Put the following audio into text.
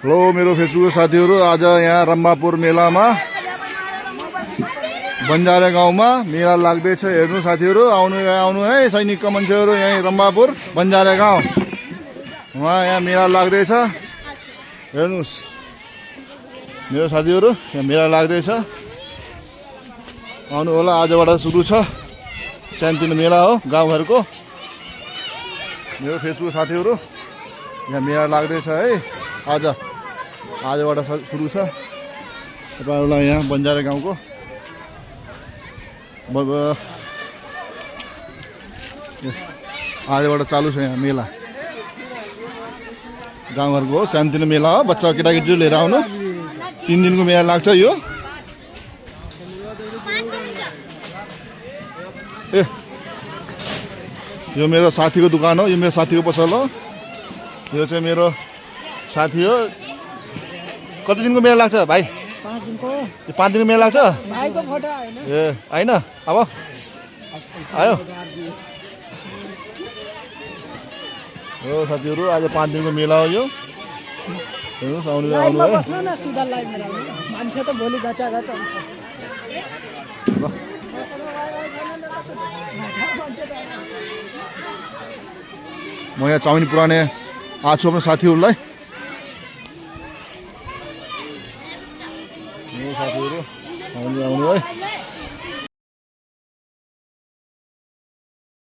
Hello मेरो Facebook साथीहरु, आज यहाँ रम्बापुर मेलामा बन्जारे गाउँमा मेला लाग्दैछ। हेर्नु साथीहरु, आउनु है सैनिकका मान्छेहरु, यही रम्बापुर बन्जारे गाउँ यहाँ मेला लाग्दैछ। हेर्नुस् मेरो साथीहरु, यहाँ मेला लाग्दैछ, आउनु होला। आजबाट सुरु छ, सानोतिनो मेला हो गाउँघरको। मेरो फेसबुक साथीहरु, यहाँ मेला लाग्दैछ है। आजबाट सुरु छ तपाईहरुलाई यहाँ बन्जारे गाउँको आजबाट चालु छ यहाँ मेला। गाउँघरको हो, सानोतिनो मेला हो। बच्चा केटाकेटी लिएर आउनु। 3 दिनको मेला लाग्छ यो। यो मेरो साथीको दुकान हो, यो मेरो साथीको पसल हो। यो चाहिँ मेरो साथी हो। कति दिनको मेला लाग्छ भाइ? 5 दिनको। 5 दिनको मेला लाग्छ भाइको फोटो हैन? ए हैन, अब आयो हो साथीहरु। आज 5 दिनको मेला हो यो। हेर्नुस्, आउनु है। बस्नु न सिधा लाइभमा राख्नु। मान्छे त भोलि गचा हुन्छ। म यहाँ चाउमिन पुराने आज छु आफ्नो साथीहरुलाई। साथीहरु आउनु है।